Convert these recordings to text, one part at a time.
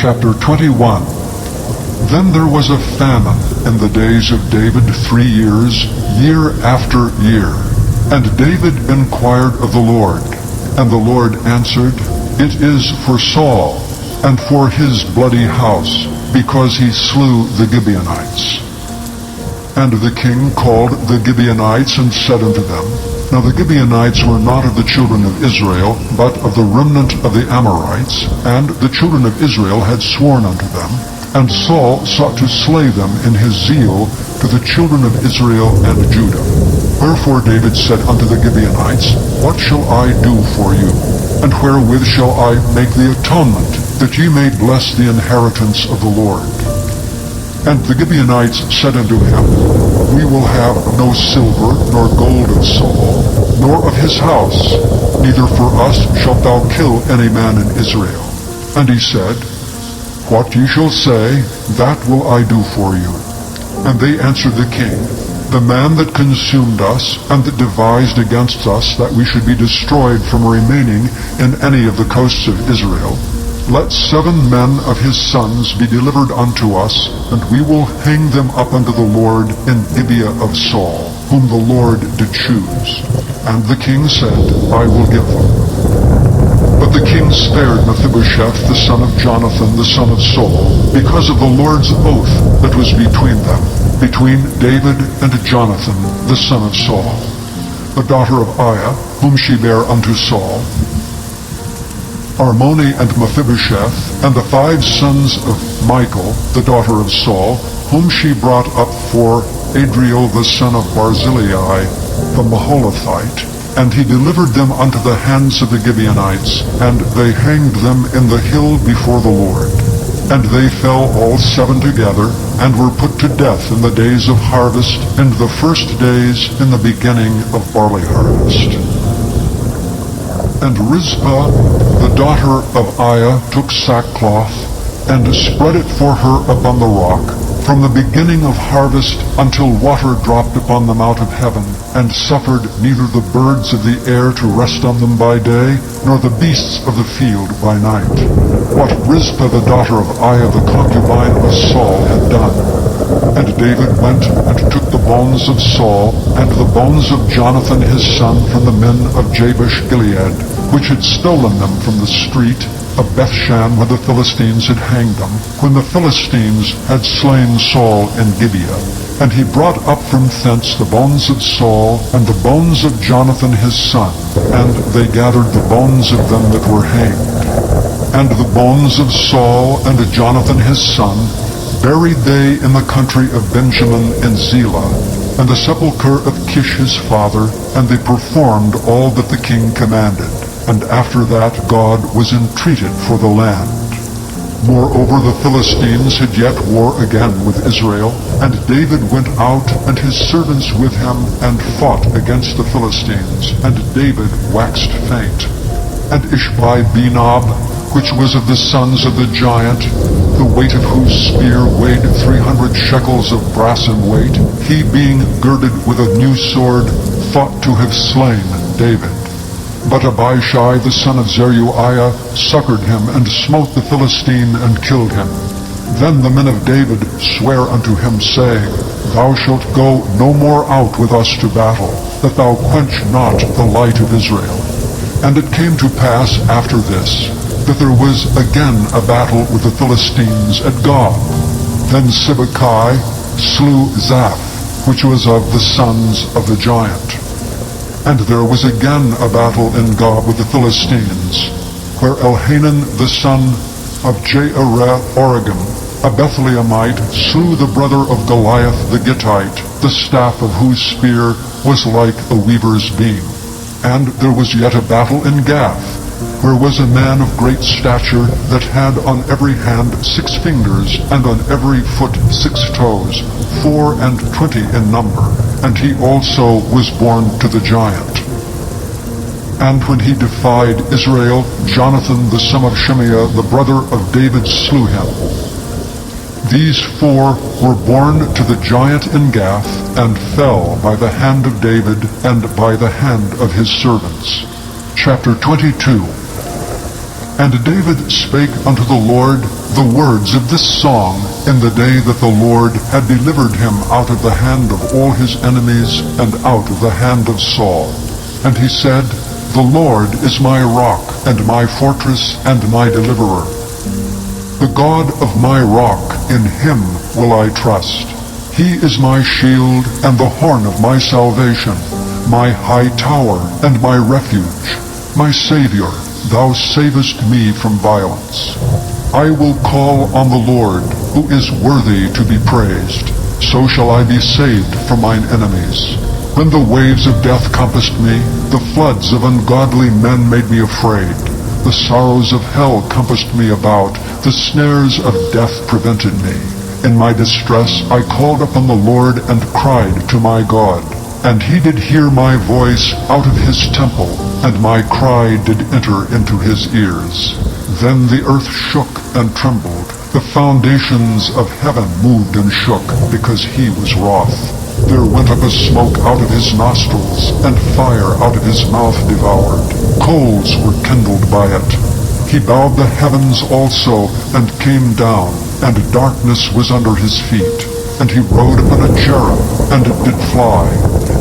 Chapter 21. Then there was a famine in the days of David 3 years, year after year. And David inquired of the Lord. And the Lord answered, It is for Saul, and for his bloody house, because he slew the Gibeonites. And the king called the Gibeonites and said unto them, Now the Gibeonites were not of the children of Israel, but of the remnant of the Amorites, and the children of Israel had sworn unto them. And Saul sought to slay them in his zeal to the children of Israel and Judah. Wherefore David said unto the Gibeonites, What shall I do for you? And wherewith shall I make the atonement, that ye may bless the inheritance of the Lord? And the Gibeonites said unto him, We will have no silver nor gold of Saul, nor of his house, neither for us shalt thou kill any man in Israel. And he said, What ye shall say, that will I do for you. And they answered the king, The man that consumed us, and that devised against us that we should be destroyed from remaining in any of the coasts of Israel, let 7 men of his sons be delivered unto us, and we will hang them up unto the Lord in Gibeah of Saul, whom the Lord did choose. And the king said, I will give them. But the king spared Mephibosheth the son of Jonathan the son of Saul, because of the Lord's oath that was between them, between David and Jonathan the son of Saul, the daughter of Aiah, whom she bare unto Saul, Armoni and Mephibosheth, and the 5 sons of Michal, the daughter of Saul, whom she brought up for Adriel the son of Barzillai, the Maholathite. And he delivered them unto the hands of the Gibeonites, and they hanged them in the hill before the Lord. And they fell all 7 together, and were put to death in the days of harvest, in the first days in the beginning of barley harvest. And Rizpah, the daughter of Aiah, took sackcloth, and spread it for her upon the rock, from the beginning of harvest until water dropped upon them out of heaven, and suffered neither the birds of the air to rest on them by day, nor the beasts of the field by night. What Rizpah the daughter of Aiah the concubine of Saul had done. And David went and took the bones of Saul, and the bones of Jonathan his son from the men of Jabesh Gilead, which had stolen them from the street of Bethshan, where the Philistines had hanged them, when the Philistines had slain Saul in Gibeah. And he brought up from thence the bones of Saul, and the bones of Jonathan his son, and they gathered the bones of them that were hanged. And the bones of Saul and Jonathan his son buried they in the country of Benjamin in Zelah, and the sepulchre of Kish his father, and they performed all that the king commanded. And after that God was entreated for the land. Moreover, the Philistines had yet war again with Israel, and David went out, and his servants with him, and fought against the Philistines, and David waxed faint. And Ishbi-Benob, which was of the sons of the giant, the weight of whose spear weighed 300 shekels of brass in weight, he being girded with a new sword, thought to have slain David. But Abishai the son of Zeruiah succored him, and smote the Philistine, and killed him. Then the men of David sware unto him, saying, Thou shalt go no more out with us to battle, that thou quench not the light of Israel. And it came to pass after this, that there was again a battle with the Philistines at Gob. Then Sibbecai slew Zaph, which was of the sons of the giant. And there was again a battle in Gob with the Philistines, where Elhanan the son of Jaareh-Oregim, a Bethlehemite, slew the brother of Goliath the Gittite, the staff of whose spear was like a weaver's beam. And there was yet a battle in Gath, where was a man of great stature, that had on every hand 6 fingers, and on every foot 6 toes, 24 in number. And he also was born to the giant. And when he defied Israel, Jonathan the son of Shimeah, the brother of David, slew him. These 4 were born to the giant in Gath, and fell by the hand of David, and by the hand of his servants. Chapter 22. And David spake unto the Lord the words of this song in the day that the Lord had delivered him out of the hand of all his enemies and out of the hand of Saul. And he said, "The Lord is my rock and my fortress and my deliverer. The God of my rock, in him will I trust. He is my shield and the horn of my salvation, my high tower and my refuge, my Savior. Thou savest me from violence. I will call on the Lord, who is worthy to be praised. So shall I be saved from mine enemies. When the waves of death compassed me, the floods of ungodly men made me afraid. The sorrows of hell compassed me about, the snares of death prevented me. In my distress I called upon the Lord and cried to my God. And he did hear my voice out of his temple, and my cry did enter into his ears. Then the earth shook and trembled. The foundations of heaven moved and shook, because he was wroth. There went up a smoke out of his nostrils, and fire out of his mouth devoured. Coals were kindled by it. He bowed the heavens also, and came down, and darkness was under his feet. And he rode upon a cherub, and did fly,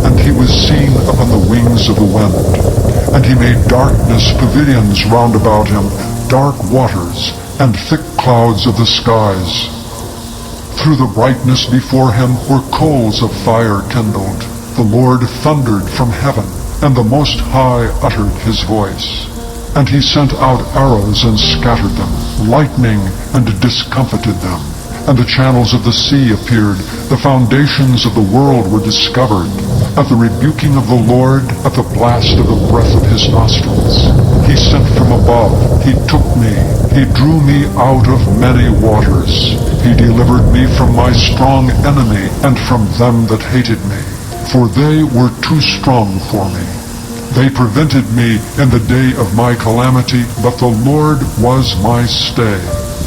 and he was seen upon the wings of the wind. And he made darkness pavilions round about him, dark waters, and thick clouds of the skies. Through the brightness before him were coals of fire kindled. The Lord thundered from heaven, and the Most High uttered his voice. And he sent out arrows and scattered them, lightning and discomfited them. And the channels of the sea appeared, the foundations of the world were discovered. At the rebuking of the Lord, at the blast of the breath of his nostrils. He sent from above, he took me, he drew me out of many waters. He delivered me from my strong enemy, and from them that hated me. For they were too strong for me. They prevented me in the day of my calamity, but the Lord was my stay.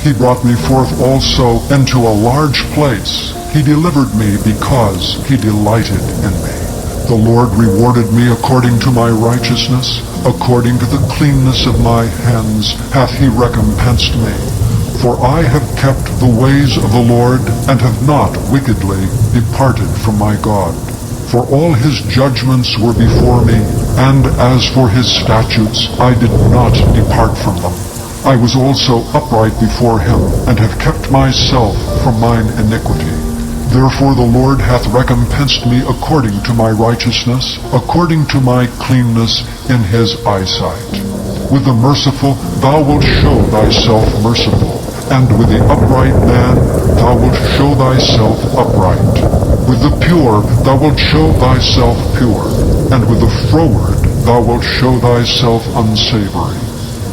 He brought me forth also into a large place. He delivered me because he delighted in me. The Lord rewarded me according to my righteousness, according to the cleanness of my hands hath he recompensed me. For I have kept the ways of the Lord, and have not wickedly departed from my God. For all his judgments were before me, and as for his statutes I did not depart from them. I was also upright before him, and have kept myself from mine iniquity. Therefore the Lord hath recompensed me according to my righteousness, according to my cleanness in his eyesight. With the merciful thou wilt show thyself merciful, and with the upright man thou wilt show thyself upright. With the pure thou wilt show thyself pure, and with the froward thou wilt show thyself unsavory.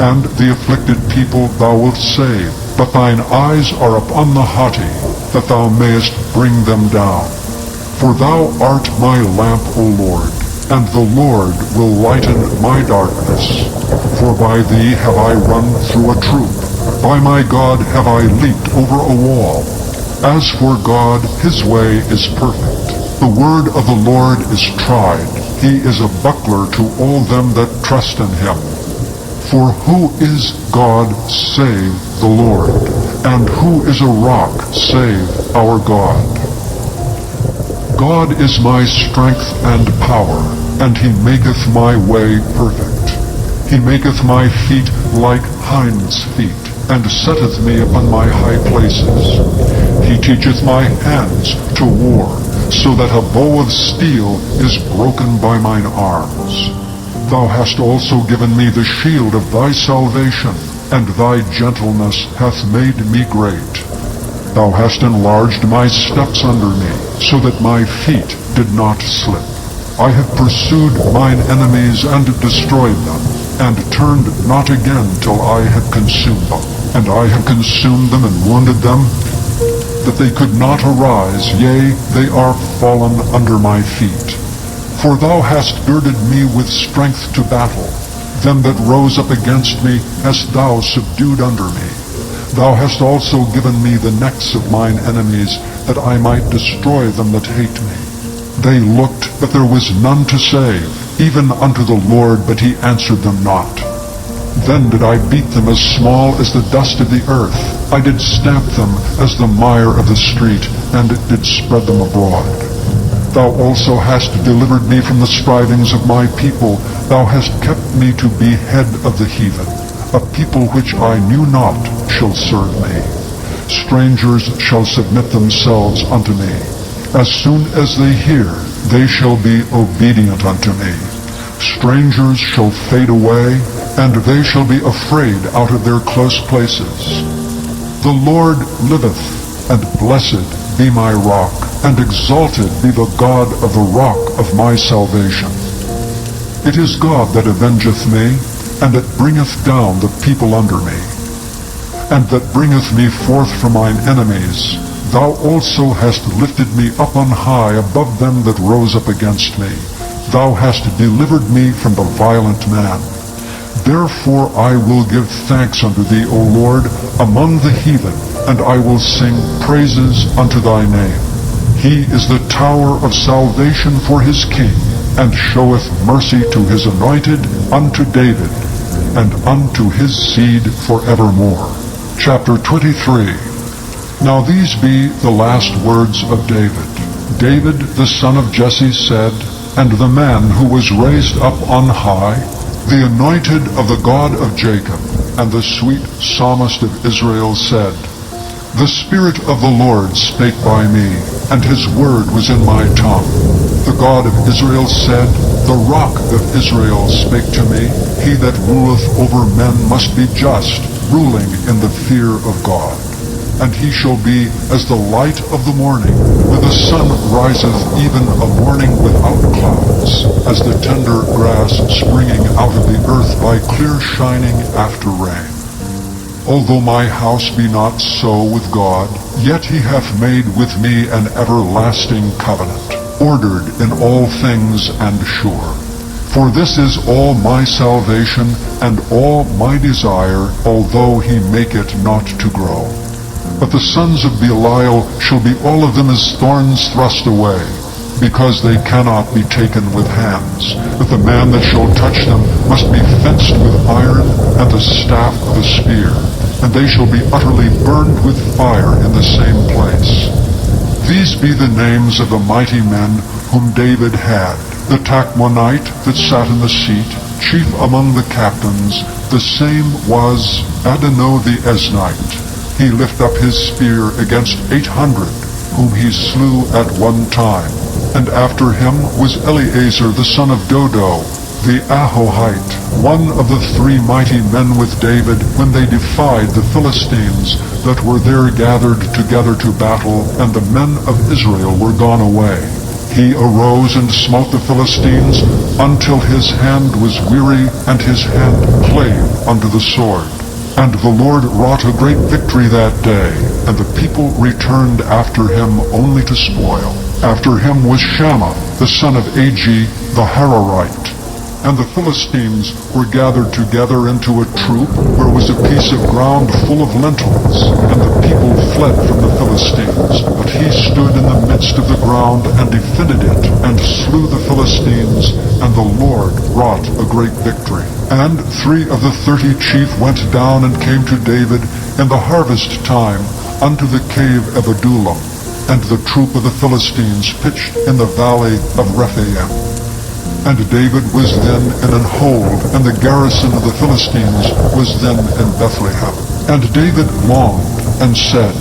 And the afflicted people thou wilt save, but thine eyes are upon the haughty, that thou mayest bring them down. For thou art my lamp, O Lord, and the Lord will lighten my darkness. For by thee have I run through a troop, by my God have I leaped over a wall. As for God, his way is perfect. The word of the Lord is tried. He is a buckler to all them that trust in him. For who is God save the Lord? And who is a rock save our God? God is my strength and power, and he maketh my way perfect. He maketh my feet like hinds' feet, and setteth me upon my high places. He teacheth my hands to war, so that a bow of steel is broken by mine arms. Thou hast also given me the shield of thy salvation, and thy gentleness hath made me great. Thou hast enlarged my steps under me, so that my feet did not slip. I have pursued mine enemies and destroyed them, and turned not again till I had consumed them. And I have consumed them and wounded them, that they could not arise, yea, they are fallen under my feet. For thou hast girded me with strength to battle. Them that rose up against me hast thou subdued under me. Thou hast also given me the necks of mine enemies, that I might destroy them that hate me. They looked, but there was none to save, even unto the Lord, but he answered them not. Then did I beat them as small as the dust of the earth. I did stamp them as the mire of the street, and did spread them abroad. Thou also hast delivered me from the strivings of my people. Thou hast kept me to be head of the heathen. A people which I knew not shall serve me. Strangers shall submit themselves unto me. As soon as they hear, they shall be obedient unto me. Strangers shall fade away, and they shall be afraid out of their close places. The Lord liveth, and blessed be my rock, and exalted be the God of the rock of my salvation. It is God that avengeth me, and that bringeth down the people under me, and that bringeth me forth from mine enemies. Thou also hast lifted me up on high above them that rose up against me. Thou hast delivered me from the violent man. Therefore I will give thanks unto thee, O Lord, among the heathen, and I will sing praises unto thy name. He is the tower of salvation for his king, and showeth mercy to his anointed, unto David, and unto his seed forevermore. Chapter 23. Now these be the last words of David. David the son of Jesse said, and the man who was raised up on high, the anointed of the God of Jacob, and the sweet psalmist of Israel said, The Spirit of the Lord spake by me, and his word was in my tongue. The God of Israel said, The rock of Israel spake to me, He that ruleth over men must be just, ruling in the fear of God. And he shall be as the light of the morning, when the sun riseth, even a morning without clouds, as the tender grass springing out of the earth by clear shining after rain. Although my house be not so with God, yet he hath made with me an everlasting covenant, ordered in all things and sure. For this is all my salvation, and all my desire, although he make it not to grow. But the sons of Belial shall be all of them as thorns thrust away, because they cannot be taken with hands. But the man that shall touch them must be fenced with iron, and the staff of a spear, and they shall be utterly burned with fire in the same place. These be the names of the mighty men whom David had. The Tachmonite that sat in the seat, chief among the captains, the same was Adonai the Eznite. He lifted up his spear against 800, whom he slew at one time. And after him was Eleazar the son of Dodo, the Ahohite, one of the three mighty men with David, when they defied the Philistines that were there gathered together to battle, and the men of Israel were gone away. He arose and smote the Philistines, until his hand was weary, and his hand clave unto the sword. And the Lord wrought a great victory that day, and the people returned after him only to spoil. After him was Shammah, the son of Agi, the Hararite. And the Philistines were gathered together into a troop, where was a piece of ground full of lentils, and the people fled from the Philistines. But he stood in the midst of the ground, and defended it, and slew the Philistines, and the Lord wrought a great victory. And 3 of the 30 chief went down and came to David in the harvest time unto the cave of Adullam, and the troop of the Philistines pitched in the valley of Rephaim. And David was then in an hold, and the garrison of the Philistines was then in Bethlehem. And David longed, and said,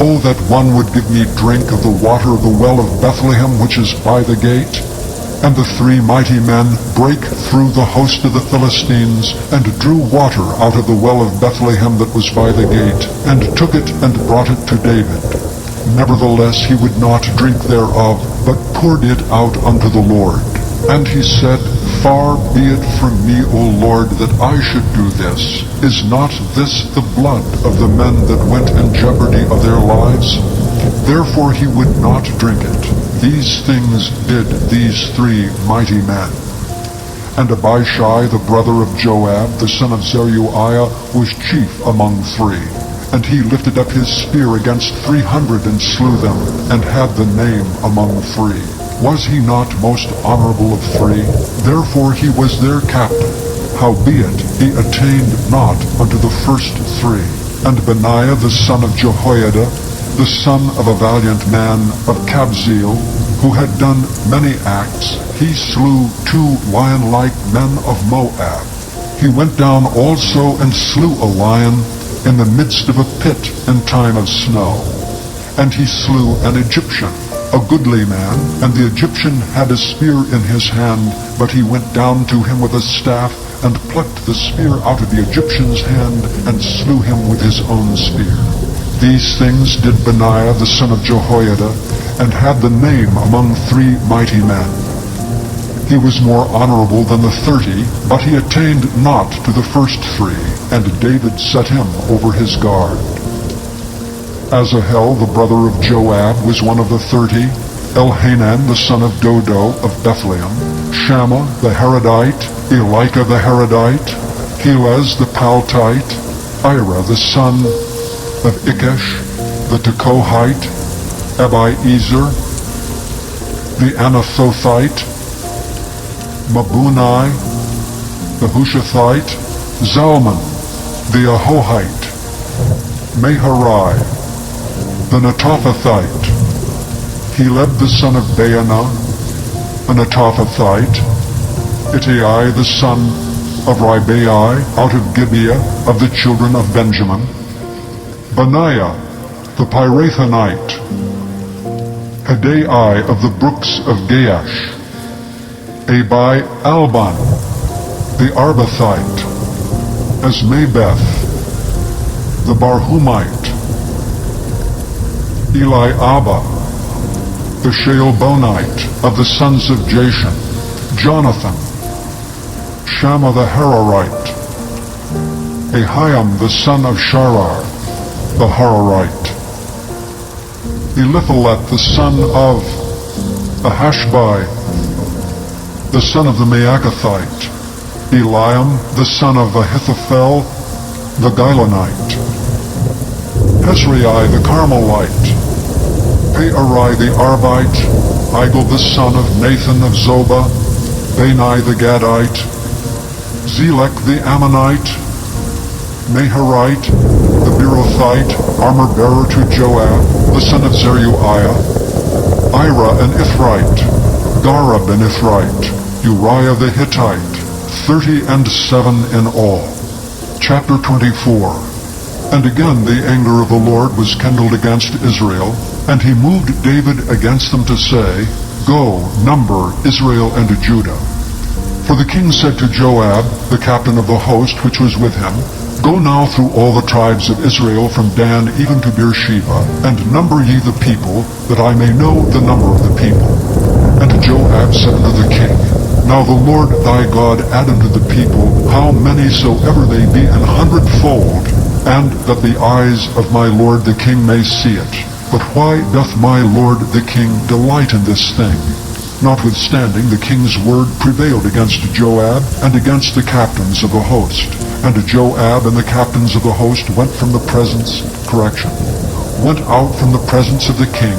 O that one would give me drink of the water of the well of Bethlehem, which is by the gate. And the 3 mighty men brake through the host of the Philistines, and drew water out of the well of Bethlehem that was by the gate, and took it and brought it to David. Nevertheless he would not drink thereof, but poured it out unto the Lord. And he said, Far be it from me, O Lord, that I should do this. Is not this the blood of the men that went in jeopardy of their lives? Therefore he would not drink it. These things did these 3 mighty men. And Abishai, the brother of Joab, the son of Zeruiah, was chief among 3. And he lifted up his spear against 300 and slew them, and had the name among 3. Was he not most honorable of 3? Therefore he was their captain. Howbeit he attained not unto the first three. And Benaiah the son of Jehoiada, the son of a valiant man of Kabzeel, who had done many acts, he slew 2 lion-like men of Moab. He went down also and slew a lion in the midst of a pit in time of snow. And he slew an Egyptian, a goodly man, and the Egyptian had a spear in his hand, but he went down to him with a staff, and plucked the spear out of the Egyptian's hand, and slew him with his own spear. These things did Benaiah the son of Jehoiada, and had the name among 3 mighty men. He was more honorable than the 30, but he attained not to the first 3, and David set him over his guard. Asahel the brother of Joab was one of the 30, Elhanan the son of Dodo of Bethlehem, Shammah the Haradite, Elika the Haradite, Helez the Paltite, Ira the son of Ikesh the Tekohite, Abiezer the Anathothite, Mabunai the Hushathite, Zalman the Ahohite, Meharai the Netophathite, Heleb the son of Baanah, a Netophathite, Ittai the son of Ribai out of Gibeah of the children of Benjamin, Benaiah the Pirathonite, Hadai of the brooks of Gaash, Abi Alban the Arbathite, Asmabeth the Barhumite, Eliabah the Shealbonite of the sons of Jashan, Jonathan, Shammah the Hararite, Ahiam the son of Sharar, the Hararite, Eliphalet the son of Ahashbai, the son of the Maakathite, Eliam the son of Ahithophel, the Gilonite, Hezrai the Carmelite, Pearai the Arbite, Igel the son of Nathan of Zobah, Bani the Gadite, Zelek the Ammonite, Naharite, the Beerothite, armor-bearer to Joab, the son of Zeruiah, Ira an Ithrite, Gareb an Ithrite, Uriah the Hittite, 37 in all. Chapter 24. And again the anger of the Lord was kindled against Israel, and he moved David against them to say, Go, number Israel and Judah. For the king said to Joab, the captain of the host which was with him, Go now through all the tribes of Israel from Dan even to Beersheba, and number ye the people, that I may know the number of the people. And Joab said unto the king, Now the Lord thy God add unto the people how many soever they be 100-fold, and that the eyes of my lord the king may see it. But why doth my lord the king delight in this thing? Notwithstanding, the king's word prevailed against Joab and against the captains of the host. And Joab and the captains of the host went from the presence, went out from the presence of the king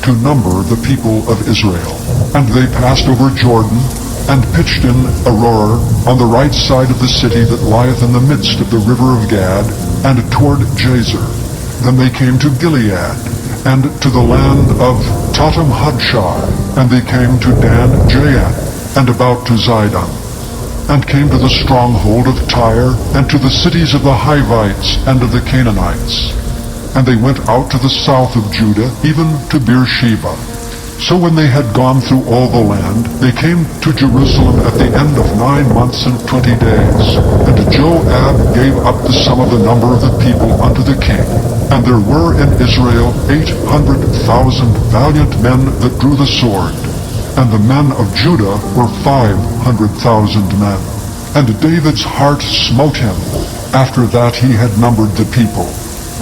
to number the people of Israel. And they passed over Jordan, and pitched in Aroer on the right side of the city that lieth in the midst of the river of Gad, and toward Jazer. Then they came to Gilead, and to the land of Tatam Hadshah, and they came to Dan Jaan, and about to Zidon, and came to the stronghold of Tyre, and to the cities of the Hivites and of the Canaanites. And they went out to the south of Judah, even to Beersheba. So when they had gone through all the land, they came to Jerusalem at the end of 9 months and 20 days. And Joab gave up the sum of the number of the people unto the king. And there were in Israel 800,000 valiant men that drew the sword, and the men of Judah were 500,000 men. And David's heart smote him, after that he had numbered the people.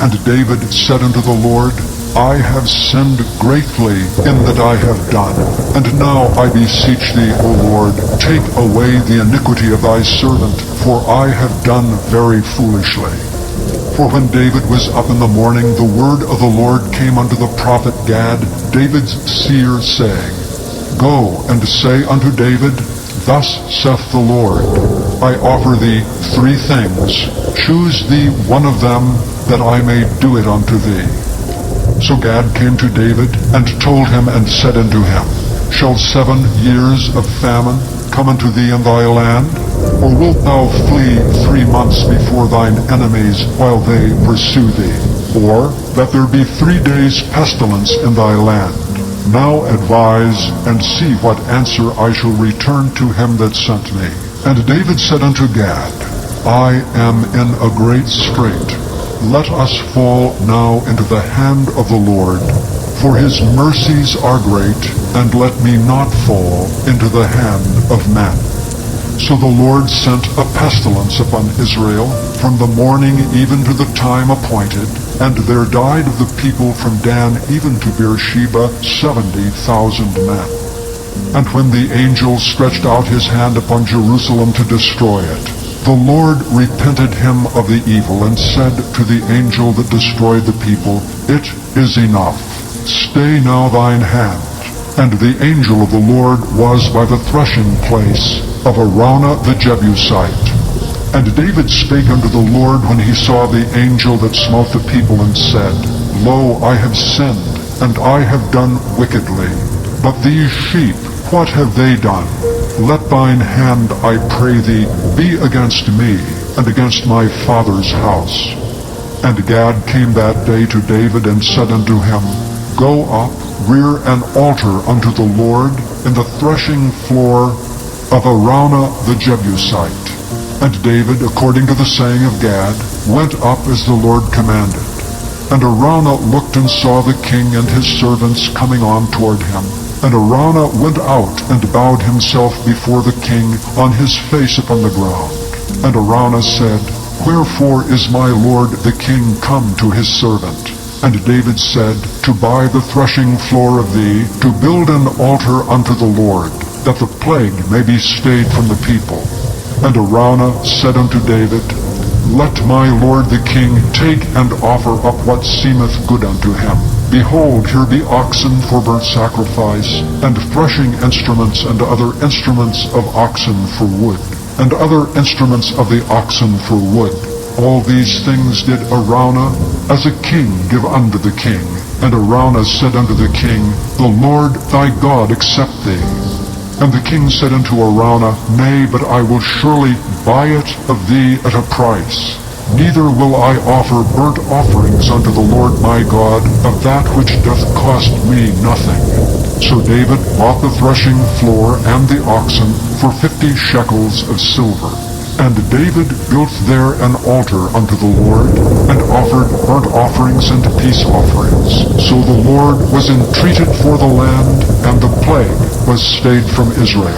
And David said unto the Lord, I have sinned greatly in that I have done. And now I beseech thee, O Lord, take away the iniquity of thy servant, for I have done very foolishly. For when David was up in the morning, the word of the Lord came unto the prophet Gad, David's seer, saying, Go and say unto David, Thus saith the Lord, I offer thee 3 things. Choose thee one of them, that I may do it unto thee. So Gad came to David, and told him, and said unto him, Shall 7 years of famine come unto thee in thy land? Or wilt thou flee 3 months before thine enemies, while they pursue thee? Or that there be 3 days pestilence in thy land? Now advise, and see what answer I shall return to him that sent me. And David said unto Gad, I am in a great strait. Let us fall now into the hand of the Lord, for his mercies are great, and let me not fall into the hand of men. So the Lord sent a pestilence upon Israel from the morning even to the time appointed, and there died of the people from Dan even to Beersheba 70,000 men. And when the angel stretched out his hand upon Jerusalem to destroy it, the Lord repented him of the evil, and said to the angel that destroyed the people, It is enough. Stay now thine hand. And the angel of the Lord was by the threshing place of Araunah the Jebusite. And David spake unto the Lord when he saw the angel that smote the people, and said, Lo, I have sinned, and I have done wickedly. But these sheep, what have they done? Let thine hand, I pray thee, be against me, and against my father's house. And Gad came that day to David, and said unto him, Go up, rear an altar unto the Lord in the threshing floor of Araunah the Jebusite. And David, according to the saying of Gad, went up as the Lord commanded. And Araunah looked and saw the king and his servants coming on toward him. And Araunah went out and bowed himself before the king on his face upon the ground. And Araunah said, Wherefore is my lord the king come to his servant? And David said, To buy the threshing floor of thee, to build an altar unto the Lord, that the plague may be stayed from the people. And Araunah said unto David, Let my lord the king take and offer up what seemeth good unto him. Behold, here be oxen for burnt sacrifice, and threshing instruments, and other instruments of oxen for wood, and other instruments of the oxen for wood. All these things did Araunah as a king give unto the king. And Araunah said unto the king, The Lord thy God accept thee. And the king said unto Araunah, Nay, but I will surely buy it of thee at a price. Neither will I offer burnt offerings unto the Lord my God of that which doth cost me nothing. So David bought the threshing floor and the oxen for 50 shekels of silver. And David built there an altar unto the Lord, and offered burnt offerings and peace offerings. So the Lord was entreated for the land, and the plague was stayed from Israel.